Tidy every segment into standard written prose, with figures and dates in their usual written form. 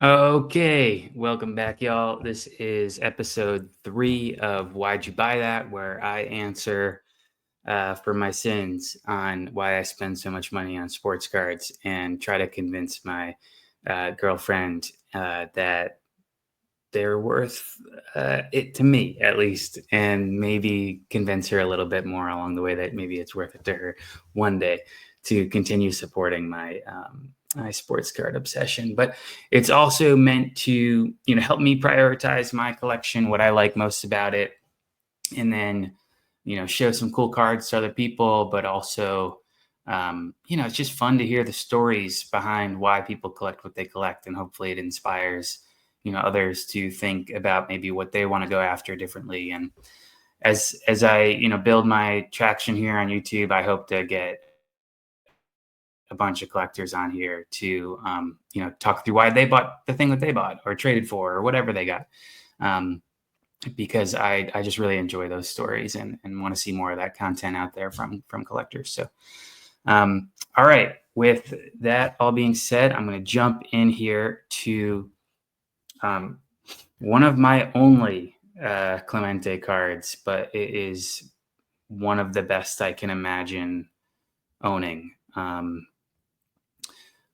Okay, welcome back, y'all. This is episode 3 of Why'd You Buy That, where I answer for my sins on why I spend so much money on sports cards and try to convince my girlfriend that they're worth it to me, at least, and maybe convince her a little bit more along the way that maybe it's worth it to her one day to continue supporting my sports card obsession. But it's also meant to, help me prioritize my collection, what I like most about it, and then, show some cool cards to other people, but also, it's just fun to hear the stories behind why people collect what they collect, and hopefully it inspires, others to think about maybe what they want to go after differently. And as I, build my traction here on YouTube, I hope to get a bunch of collectors on here to, talk through why they bought the thing that they bought or traded for or whatever they got. Um, because I just really enjoy those stories and want to see more of that content out there from collectors. So, all right. With that all being said, I'm going to jump in here to one of my only Clemente cards, but it is one of the best I can imagine owning.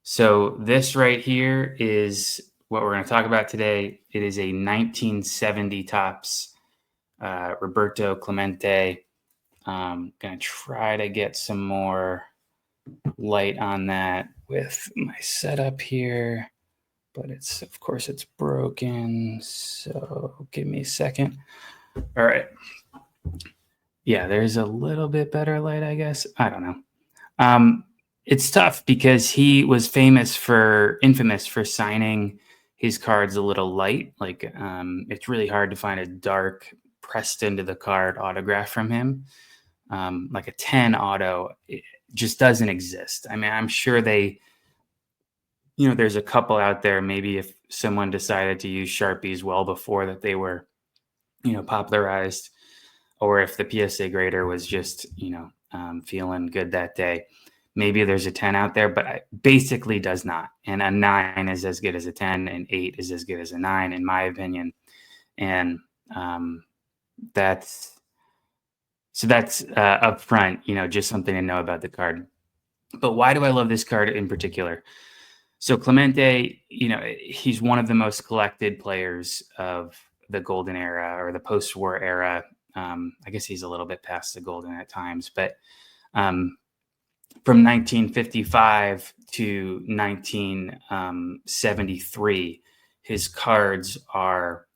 So this right here is what we're going to talk about today. It is a 1970 Topps Roberto Clemente. Going to try to get some more light on that with my setup here, but of course it's broken. So give me a second. All right. Yeah, there's a little bit better light, I guess. I don't know. It's tough because he was infamous for signing his cards a little light. Like, it's really hard to find a dark pressed into the card autograph from him. Like a 10 auto, it just doesn't exist. I mean, I'm sure there's a couple out there. Maybe if someone decided to use Sharpies well before that they were, popularized, or if the PSA grader was just, feeling good that day. Maybe there's a 10 out there, but it basically does not. And a 9 is as good as a 10, and 8 is as good as a 9, in my opinion. And that's up front, just something to know about the card. But why do I love this card in particular? So Clemente, he's one of the most collected players of the golden era or the post-war era. I guess he's a little bit past the golden at times, but from 1955 to 1973, his cards are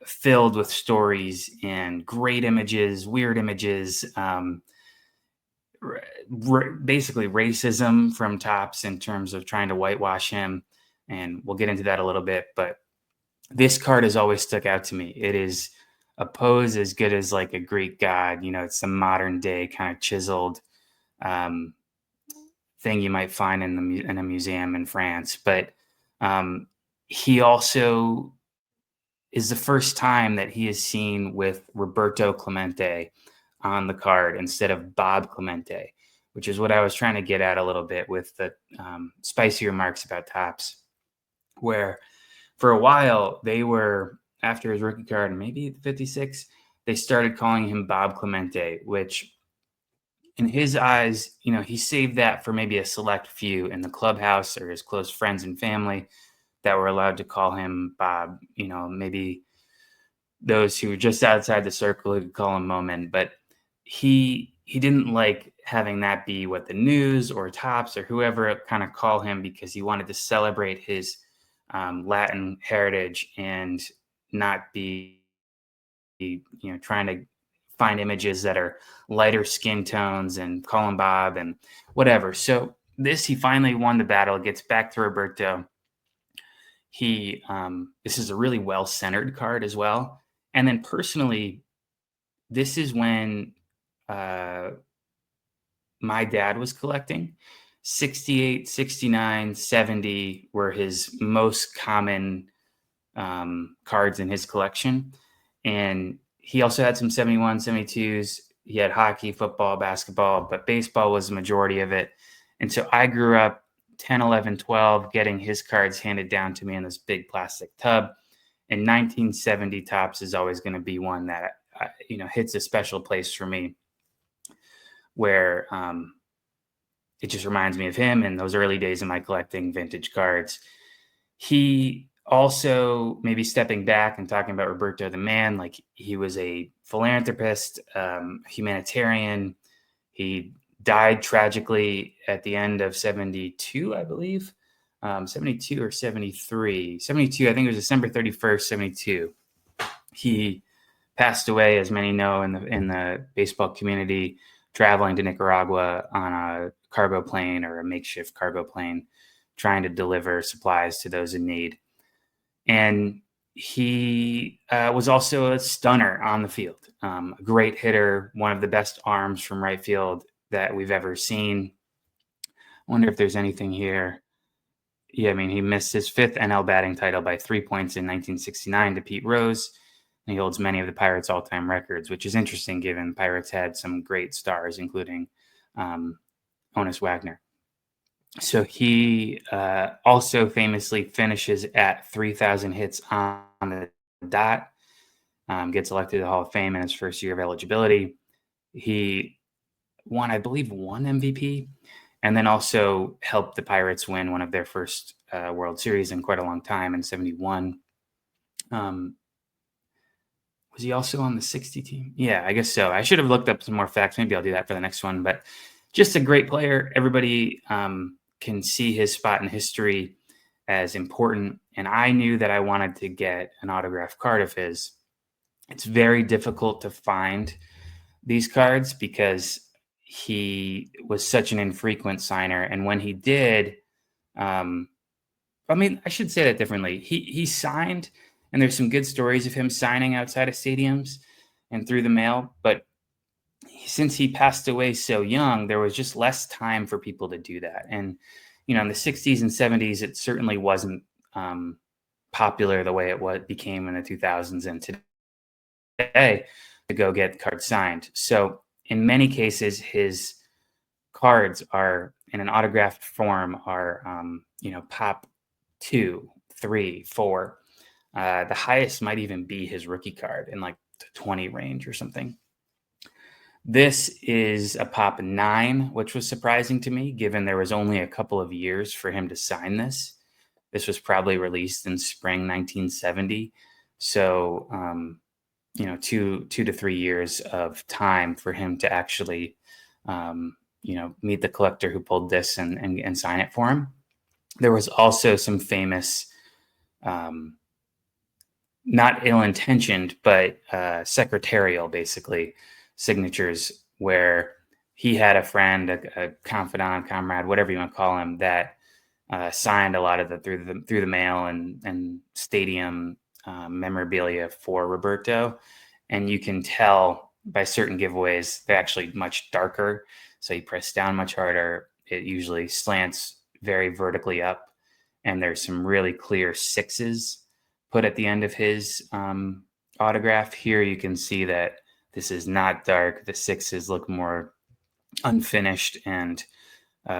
filled with stories and great images, weird images, basically racism from Topps in terms of trying to whitewash him. And we'll get into that a little bit. But this card has always stuck out to me. It is a pose as good as like a Greek god. It's a modern day kind of chiseled thing you might find in a museum in France. But he also is the first time that he is seen with Roberto Clemente on the card instead of Bob Clemente, which is what I was trying to get at a little bit with the spicier marks about Topps, where for a while they were, after his rookie card, maybe 56, they started calling him Bob Clemente, which in his eyes, he saved that for maybe a select few in the clubhouse or his close friends and family that were allowed to call him Bob. Maybe those who were just outside the circle who could call him Momin, but he didn't like having that be what the news or Topps or whoever kind of call him, because he wanted to celebrate his Latin heritage and not be, trying to find images that are lighter skin tones and call him Bob and whatever. So he finally won the battle, gets back to Roberto. This is a really well-centered card as well. And then personally, this is when my dad was collecting. 68, 69, 70 were his most common cards in his collection. And he also had some 71, 72s. He had hockey, football, basketball, but baseball was the majority of it. And so I grew up 10, 11, 12, getting his cards handed down to me in this big plastic tub. And 1970 Tops is always going to be one that hits a special place for me, where it just reminds me of him and those early days of my collecting vintage cards. He also, maybe stepping back and talking about Roberto the man, like he was a philanthropist, humanitarian. He died tragically at the end of 72, I believe. 72 or 73. 72, I think it was December 31st, 72. He passed away, as many know in the baseball community, traveling to Nicaragua on a cargo plane, or a makeshift cargo plane, trying to deliver supplies to those in need. And he was also a stunner on the field, a great hitter, one of the best arms from right field that we've ever seen. I wonder if there's anything here. Yeah, I mean, he missed his 5th NL batting title by 3 points in 1969 to Pete Rose. And he holds many of the Pirates' all-time records, which is interesting given Pirates had some great stars, including Honus Wagner. So he also famously finishes at 3,000 hits on the dot, gets elected to the Hall of Fame in his first year of eligibility. He won, I believe, one MVP, and then also helped the Pirates win one of their first World Series in quite a long time in 71. Was he also on the 60 team? Yeah, I guess so. I should have looked up some more facts. Maybe I'll do that for the next one. But just a great player. Everybody can see his spot in history as important. And I knew that I wanted to get an autographed card of his. It's very difficult to find these cards because he was such an infrequent signer. And when he did, I should say that differently. He signed, and there's some good stories of him signing outside of stadiums and through the mail. But since he passed away so young, there was just less time for people to do that. And, in the 60s and 70s, it certainly wasn't popular the way it became in the 2000s and today to go get cards signed. So in many cases, his cards are in an autographed form are, pop 2, 3, 4. The highest might even be his rookie card in like the 20 range or something. This is a pop 9, which was surprising to me, given there was only a couple of years for him to sign this. This was probably released in spring 1970. So, 2 to 3 years of time for him to actually, meet the collector who pulled this and sign it for him. There was also some famous, not ill-intentioned, but secretarial, basically, signatures where he had a friend, a confidant, comrade, whatever you want to call him, that signed a lot of through the mail and stadium memorabilia for Roberto. And you can tell by certain giveaways, they're actually much darker. So you press down much harder. It usually slants very vertically up. And there's some really clear 6s put at the end of his autograph. Here you can see that this is not dark. The 6s look more unfinished and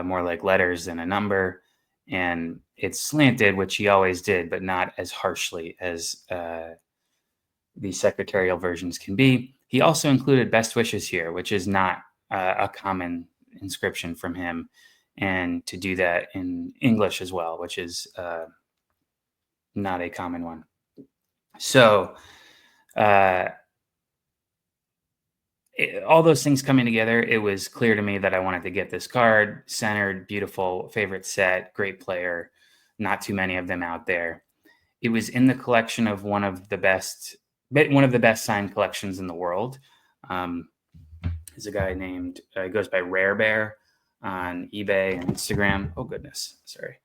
more like letters than a number. And it's slanted, which he always did, but not as harshly as the secretarial versions can be. He also included best wishes here, which is not a common inscription from him. And to do that in English as well, which is not a common one. So all those things coming together, it was clear to me that I wanted to get this card. Centered, beautiful, favorite set, great player. Not too many of them out there. It was in the collection of one of the best signed collections in the world. There's a guy named, he goes by Rare Bear on eBay and Instagram. Oh goodness, sorry.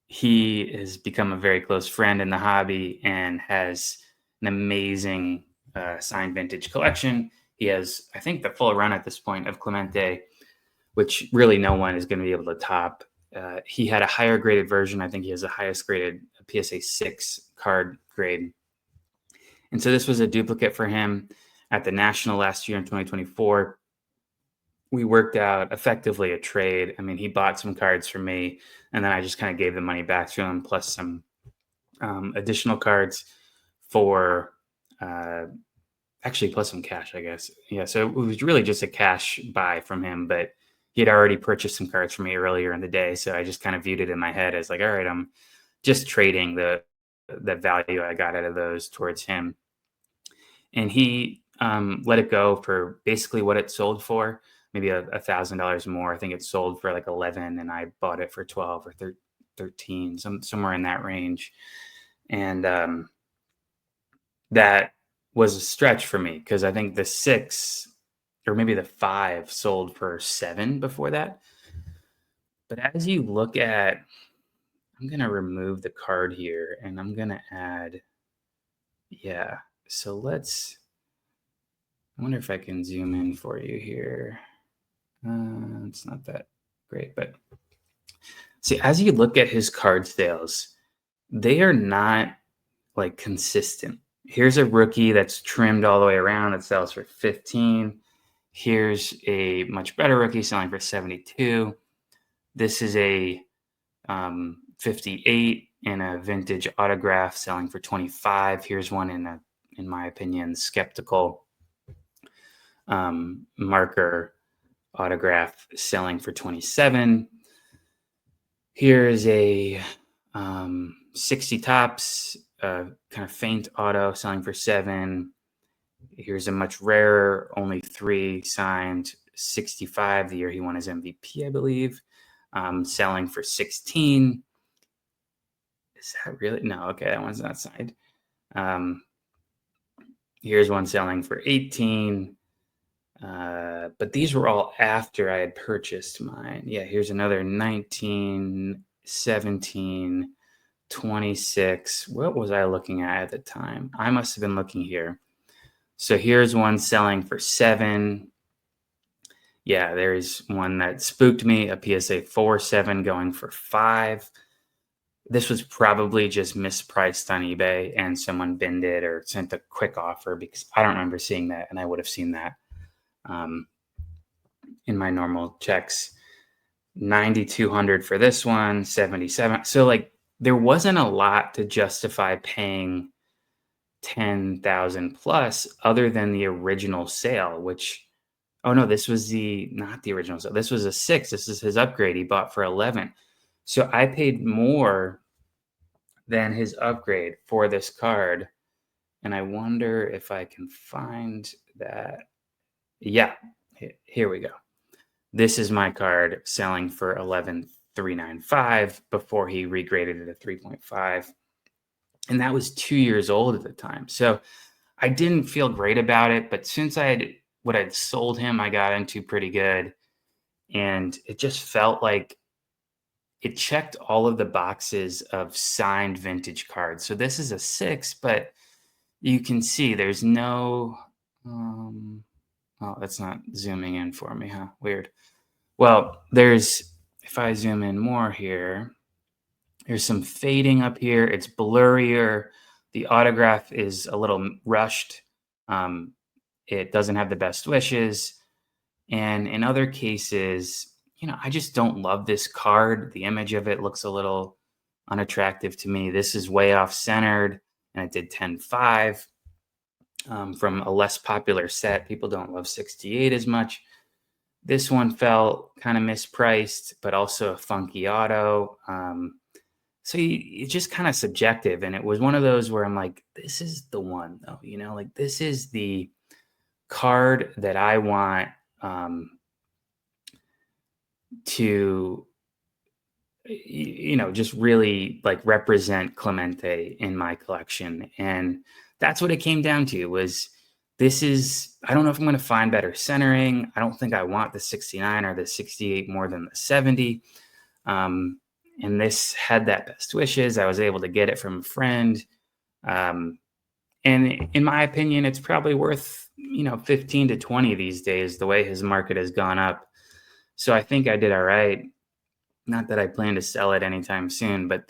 He has become a very close friend in the hobby and has an amazing signed vintage collection. He has, I think, the full run at this point of Clemente, which really no one is going to be able to top. He had a higher graded version. I think he has the highest graded PSA 6 card grade. And so this was a duplicate for him at the National last year in 2024. we worked out effectively a trade. I mean, he bought some cards for me, and then I just kind of gave the money back to him, plus some additional cards for uh, actually plus some cash, I guess. Yeah, so it was really just a cash buy from him, but he had already purchased some cards for me earlier in the day, so I just kind of viewed it in my head as like, all right, I'm just trading the value I got out of those towards him, and he let it go for basically what it sold for, maybe $1,000 more. I think it sold for like 11, and I bought it for 12 or 13, somewhere in that range, and that was a stretch for me because I think the 6 or maybe the 5 sold for 7 before that. But as you look at, I'm going to remove the card here and I'm going to add, yeah. So I wonder if I can zoom in for you here. It's not that great, but see, as you look at his card sales, they are not like consistent. Here's a rookie that's trimmed all the way around that sells for 15. Here's a much better rookie selling for 72. This is a 58 in a vintage autograph selling for 25. Here's one in my opinion, skeptical marker autograph selling for 27. Here's a 60 tops, kind of faint auto selling for 7. Here's a much rarer, only 3 signed, 65, the year he won his MVP, I believe, selling for 16. Is that really? No, okay, that one's not signed. Here's one selling for 18. But these were all after I had purchased mine. Yeah, here's another 19, 17, 26. What was I looking at the time? I must have been looking here. So here's one selling for 7. Yeah, there's one that spooked me, a PSA 4/7 going for 5. This was probably just mispriced on eBay and someone binned it or sent a quick offer because I don't remember seeing that, and I would have seen that in my normal checks. 9,200 for this one, 77. So like there wasn't a lot to justify paying 10,000 plus other than the original sale, which, oh no, this was not the original sale. This was a 6. This is his upgrade. He bought for 11. So I paid more than his upgrade for this card. And I wonder if I can find that. Yeah, here we go. This is my card selling for 11,395 before he regraded it at 3.5. And that was 2 years old at the time. So I didn't feel great about it, but since what I'd sold him, I got into pretty good. And it just felt like it checked all of the boxes of signed vintage cards. So this is a 6, but you can see there's no, oh, that's not zooming in for me, huh? Weird. Well, if I zoom in more here, there's some fading up here. It's blurrier. The autograph is a little rushed. It doesn't have the best wishes. And in other cases, I just don't love this card. The image of it looks a little unattractive to me. This is way off centered, and it did 10.5 from a less popular set. People don't love 68 as much. This one felt kind of mispriced, but also a funky auto. So it's just kind of subjective. And it was one of those where I'm like, this is the one though, like this is the card that I want to, just really like represent Clemente in my collection. And that's what it came down to was I don't know if I'm going to find better centering. I don't think I want the 69 or the 68 more than the 70. And this had that best wishes. I was able to get it from a friend. And in my opinion, it's probably worth, 15 to 20 these days, the way his market has gone up. So I think I did all right. Not that I plan to sell it anytime soon, but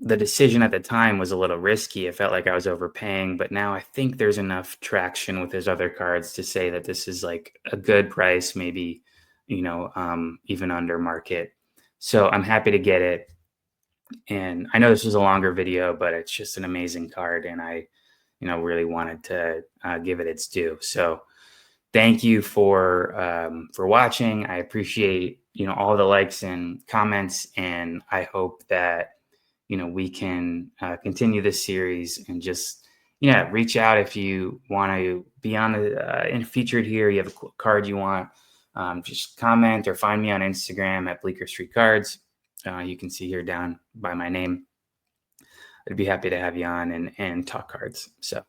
the decision at the time was a little risky. It felt like I was overpaying, but now I think there's enough traction with his other cards to say that this is like a good price, maybe, even under market. So I'm happy to get it. And I know this was a longer video, but it's just an amazing card. And I, really wanted to give it its due. So thank you for watching. I appreciate, all the likes and comments, and I hope that we can continue this series and just reach out if you want to be on the and featured here. You have a card you want, just comment or find me on Instagram at Bleecker Street Cards. You can see here down by my name. I'd be happy to have you on and talk cards. So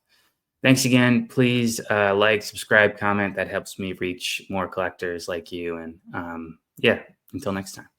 thanks again. Please like, subscribe, comment. That helps me reach more collectors like you. And until next time.